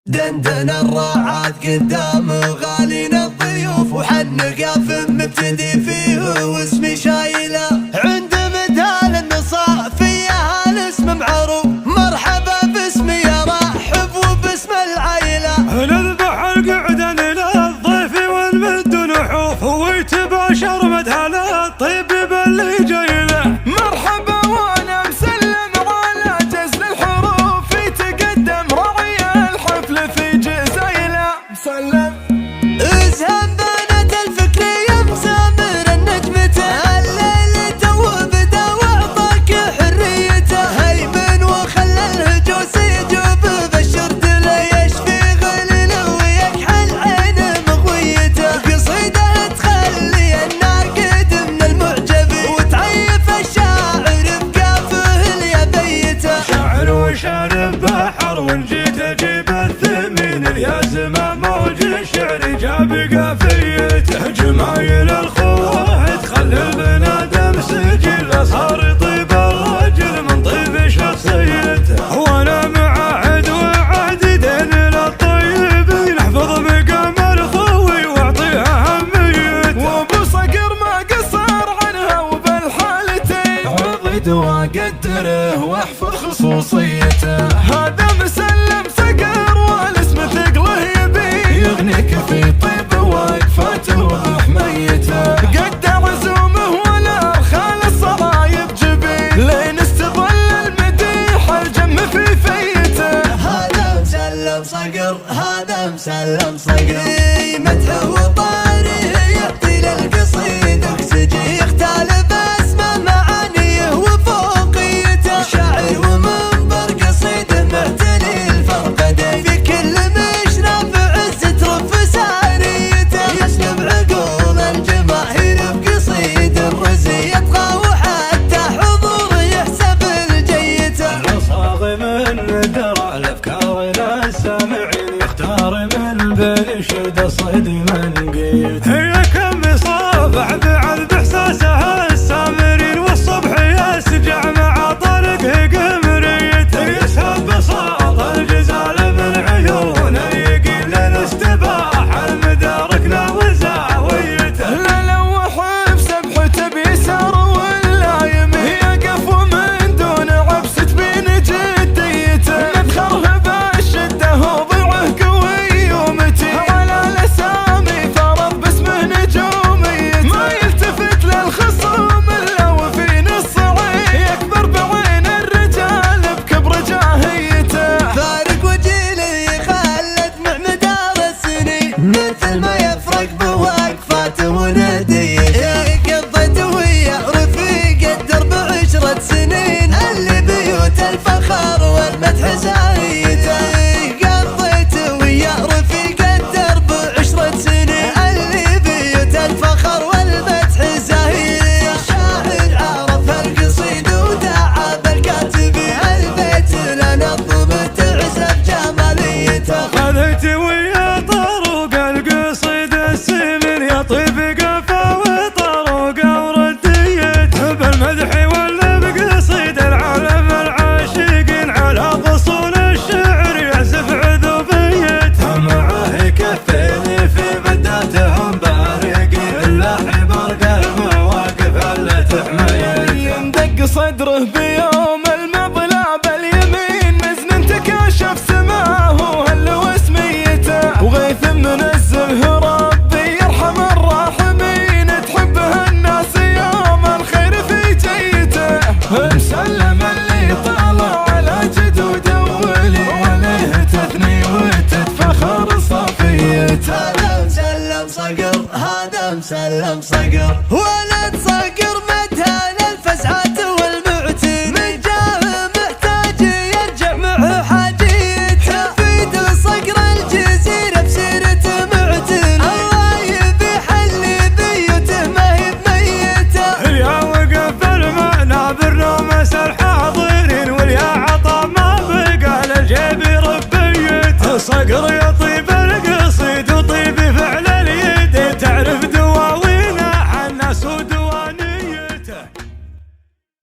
دندن الرعاد قدام غالينا الضيوف، وحن قاف مبتدي فيه واسمي شايله. عند مدال النصاء فيها الاسم معروف، مرحبا باسمي يا رحب وباسم العيله. نذبح القعدة للضيف والمد نحوف، ويتباشر مدهل الطيب باللي جايله. مرحبا وانا مسلم على جزل الحروف، يتقدم راعي الحفل في جزيله. مسلم ازهم بنات الفكرية مسامر النجمته، الليل تو بدا واعطاك حريته. هيمن وخلى الهجوس يجوب بشرت له، يشفي غليله ويكحل عين مغويته. قصيده تخلي الناقد من المعجب، وتعيف الشاعر بقافه اليبيته. شاعر وشارب بحر ونجيت اجيب الثمين، اليازمه موج الشعر جاب قافيته. جمايل الخوه تخلي البنادم سجل، صار طيب الرجل من طيب شخصيته. وانا معاهد وعددين للطيبين، احفظ مقام الخوي واعطيها اهميته. وابو صقر ما قصر عنها وبالحالتين، عضد واقدره واحفظ خصوصيته. هذا مسلم صقر والاسم ثقله يبي، يغنيك في طيب وقفاته وحميته. قد عزومه ولا خال الصرايب جبين، لين استظل المديح الجم في فيته. هذا مسلم صقر، هذا مسلم صقر، مدحه وطاره يعطي للقصيد اكسجين. يختال باسمه معانيه وفوقيته، شاعر ومنبر قصيده معتني الفرقدين. في كل مشرف عزة رف ساريته، يسلب عقول الجماهير بقصيد الرزي. يطغى وحتى حضوره يحسب الجيته. صاغ من درع الافكار للسامعين، يختار من بين شد صيد من قيت. هي كم صافع بعذب احساسها السامرين، والصبح يسجع مع طرقه قمريته. يسحب بساط الجزال من عيونه، يقيل الاستباحه المداركنا وزاويته. للوح بسبحته بيسار ولا يمين، يقف ومن دون عبس تبين جديته. نذخره بالشده وضعه قوي ومتين، على الاسامي فرض باسمه نجوميته. ما يلتفت للخصوم الا وفي نص عين، يكبر بعين الرجال بكبر جاهيته. فارق وجيله يخلد مع مدار السنين، مثل ما يفرق بوقفاته ونديته. قضيته ويعرف يقدر بعشرة سنين، اللي بيوت الفخر والمدح سايته. قضيته ويعرف يقدر بعشرة سنين، اللي بيوت الفخر والمدح زاهيه. شاعر عرف القصيد ودعا بالكاتبين، البيت لنظمه تعزف جماليته. خذيت ويا طروق القصيد السمين، يا طيب قفا وطروق ورديته. بالمدح ولا بقصيد العالم العاشقين، على فصول الشعر يعزف عذوبيته. معاه يكفيني في بداتهم بارقين، اللحي برق المواقف اللي تحميته. يندق صدره بيوم